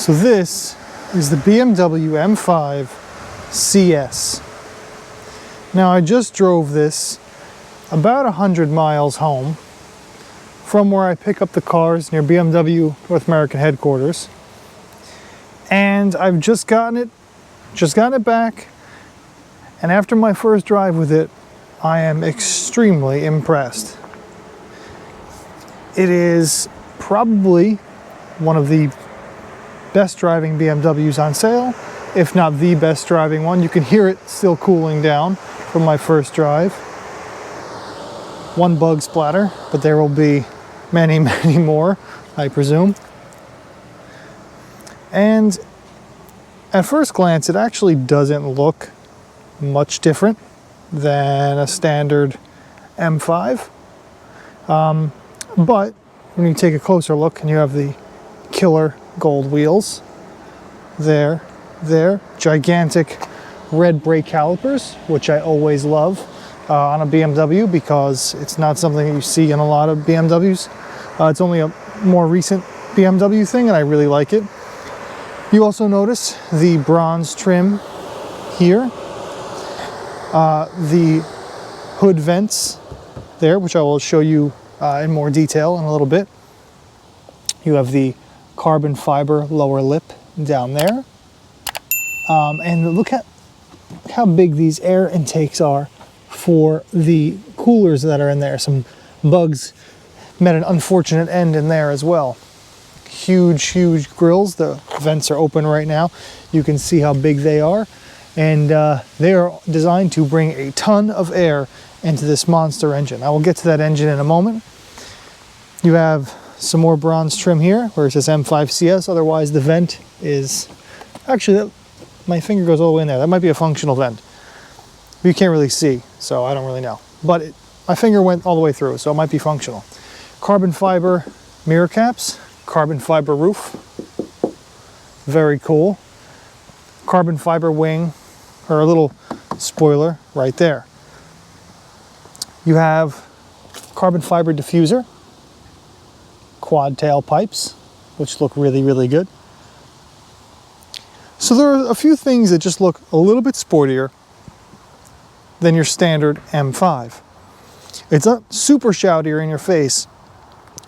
So this is the BMW M5 CS. Now I just drove this about 100 miles home from where I pick up the cars near BMW North American headquarters. And I've just gotten it back. And after my first drive with it, I am extremely impressed. It is probably one of the best driving BMWs on sale, if not the best driving one. You can hear it still cooling down from my first drive. One bug splatter, but there will be many, many more, I presume. And at first glance, it actually doesn't look much different than a standard M5. But when you take a closer look and you have the killer gold wheels, there, gigantic red brake calipers, which I always love on a BMW because it's not something that you see in a lot of BMWs. It's only a more recent BMW thing and I really like it. You also notice the bronze trim here, the hood vents there, which I will show you in more detail in a little bit. You have the carbon fiber lower lip down there. And look at how big these air intakes are for the coolers that are in there. Some bugs met an unfortunate end in there as well. Huge grills. The vents are open right now. You can see how big they are. And they are designed to bring a ton of air into this monster engine. I will get to that engine in a moment. You have some more bronze trim here where it says M5 CS. Otherwise the vent is actually, my finger goes all the way in there. That might be a functional vent. You can't really see, so I don't really know. But my finger went all the way through, so it might be functional. Carbon fiber mirror caps, carbon fiber roof. Very cool. Carbon fiber wing, or a little spoiler right there. You have carbon fiber diffuser, quad tail pipes, which look really good. So there are a few things that just look a little bit sportier than your standard M5. It's not super shouty or in your face,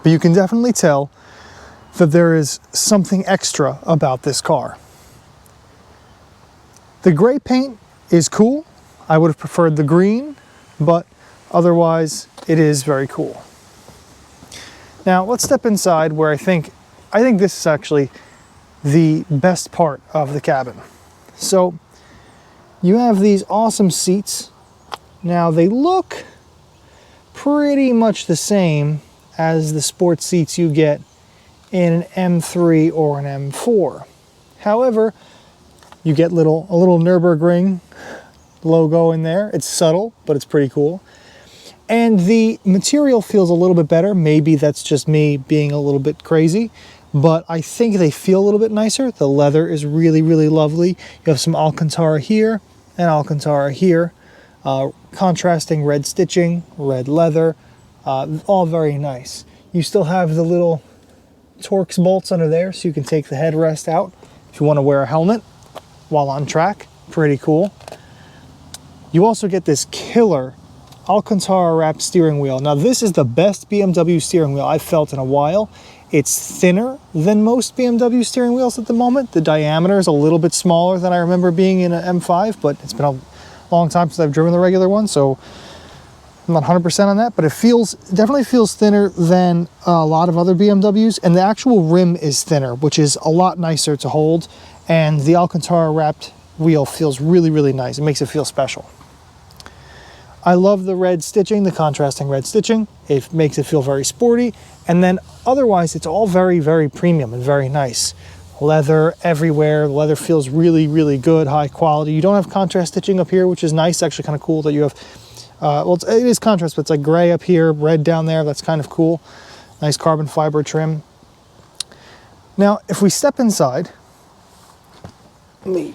but you can definitely tell that there is something extra about this car. The gray paint is cool. I would have preferred the green, but otherwise it is very cool. Now let's step inside where I think this is actually the best part of the cabin. So you have these awesome seats. Now they look pretty much the same as the sports seats you get in an M3 or an M4. However, you get a little Nürburgring logo in there. It's subtle, but it's pretty cool. And the material feels a little bit better. Maybe that's just me being a little bit crazy, but I think they feel a little bit nicer. The leather is really lovely. You have some Alcantara here and Alcantara here. Contrasting red stitching, red leather, all very nice. You still have the little Torx bolts under there so you can take the headrest out if you want to wear a helmet while on track. Pretty cool. You also get this killer Alcantara wrapped steering wheel. Now this is the best BMW steering wheel I've felt in a while. It's thinner than most BMW steering wheels at the moment. The diameter is a little bit smaller than I remember being in an M5, but it's been a long time since I've driven the regular one, so I'm not 100% on that, but it definitely feels thinner than a lot of other BMWs, and the actual rim is thinner, which is a lot nicer to hold, and the Alcantara wrapped wheel feels really nice. It makes it feel special. I love the red stitching, the contrasting red stitching. It makes it feel very sporty, and then otherwise it's all very premium and very nice. Leather everywhere. The leather feels really good, high quality. You don't have contrast stitching up here, which is nice. Actually kind of cool that you have, well, it is contrast, but it's like gray up here, red down there. That's kind of cool. Nice carbon fiber trim. Now, if we step inside, let me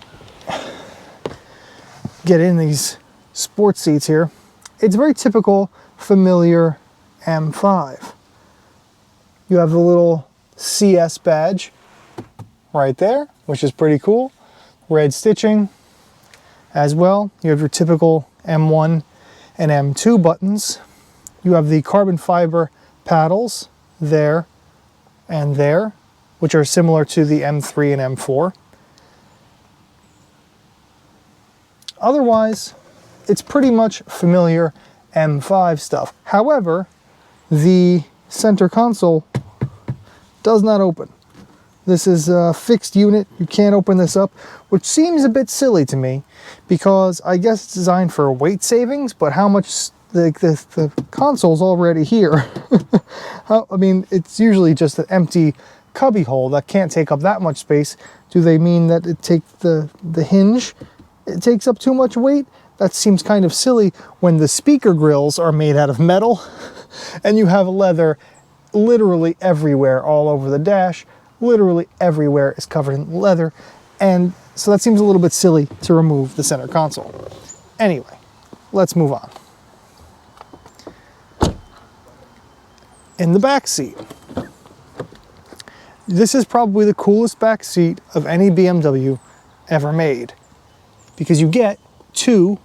get in these sports seats here. It's very typical, familiar M5. You have the little CS badge right there, which is pretty cool. Red stitching as well. You have your typical M1 and M2 buttons. You have the carbon fiber paddles there and there, which are similar to the M3 and M4. Otherwise, it's pretty much familiar M5 stuff. However, the center console does not open. This is a fixed unit. You can't open this up, which seems a bit silly to me because I guess it's designed for weight savings, but how much the console's already here. I mean, it's usually just an empty cubby hole that can't take up that much space. Do they mean that it takes the hinge? It takes up too much weight? That seems kind of silly when the speaker grills are made out of metal and you have leather literally everywhere, all over the dash. Literally everywhere is covered in leather. And so that seems a little bit silly to remove the center console. Anyway, let's move on. In the back seat. This is probably the coolest back seat of any BMW ever made, because you get two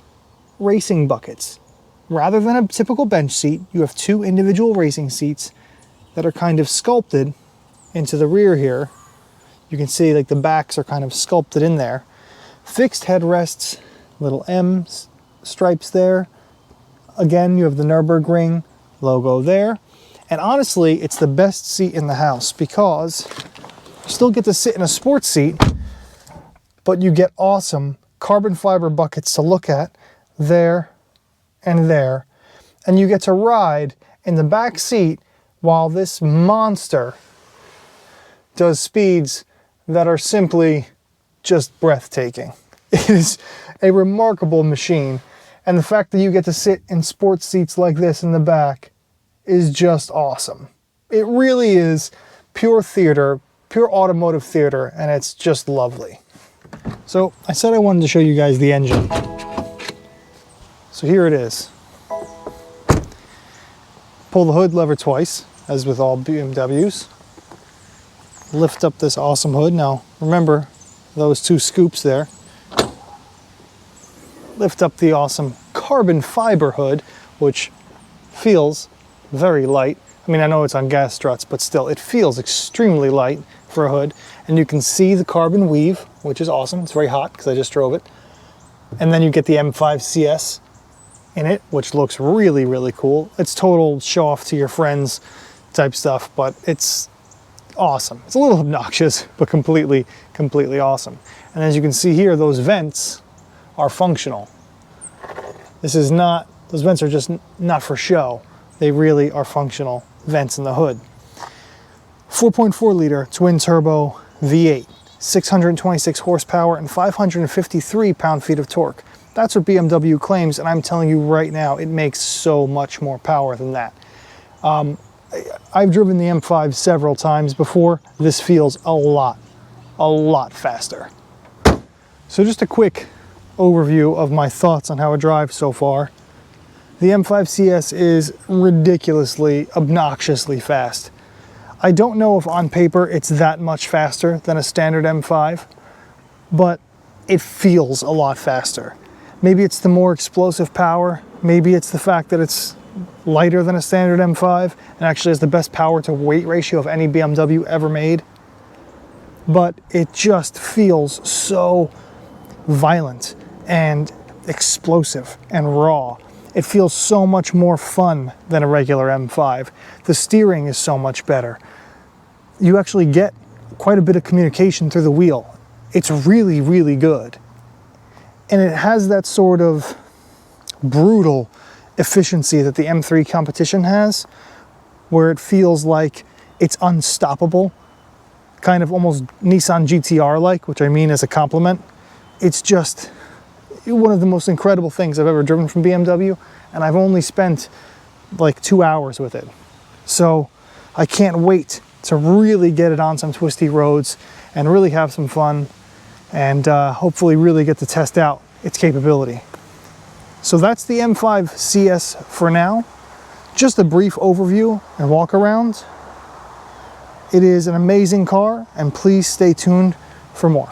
racing buckets. Rather than a typical bench seat, you have two individual racing seats that are kind of sculpted into the rear here. You can see like the backs are kind of sculpted in there. Fixed headrests, little M stripes there. Again, you have the Nürburgring logo there. And honestly, it's the best seat in the house because you still get to sit in a sports seat, but you get awesome carbon fiber buckets to look at there and there. And you get to ride in the back seat while this monster does speeds that are simply just breathtaking. It is a remarkable machine. And the fact that you get to sit in sports seats like this in the back is just awesome. It really is pure theater, pure automotive theater, and it's just lovely. So I said I wanted to show you guys the engine. So here it is. Pull the hood lever twice, as with all BMWs. Lift up this awesome hood. Now remember those two scoops there. Lift up the awesome carbon fiber hood, which feels very light. I mean, I know it's on gas struts, but still, it feels extremely light for a hood. And you can see the carbon weave, which is awesome. It's very hot because I just drove it. And then you get the M5 CS in it, which looks really, really cool. It's total show off to your friends type stuff, but it's awesome. It's a little obnoxious, but completely awesome. And as you can see here, those vents are functional. This is not, those vents are just not for show. They really are functional vents in the hood. 4.4 liter twin turbo V8, 626 horsepower and 553 pound-feet of torque. That's what BMW claims, and I'm telling you right now, it makes so much more power than that. I've driven the M5 several times before. This feels a lot faster. So just a quick overview of my thoughts on how it drives so far. The M5 CS is ridiculously, obnoxiously fast. I don't know if on paper it's that much faster than a standard M5, but it feels a lot faster. Maybe it's the more explosive power. Maybe it's the fact that it's lighter than a standard M5 and actually has the best power to weight ratio of any BMW ever made. But it just feels so violent and explosive and raw. It feels so much more fun than a regular M5. The steering is so much better. You actually get quite a bit of communication through the wheel. It's really, really good. And it has that sort of brutal efficiency that the M3 competition has, where it feels like it's unstoppable, kind of almost Nissan GTR-like, which I mean as a compliment. It's just one of the most incredible things I've ever driven from BMW, and I've only spent like 2 hours with it. So I can't wait to really get it on some twisty roads and really have some fun and hopefully really get to test out its capability. So that's the M5 CS for now. Just a brief overview and walk around. It is an amazing car, and please stay tuned for more.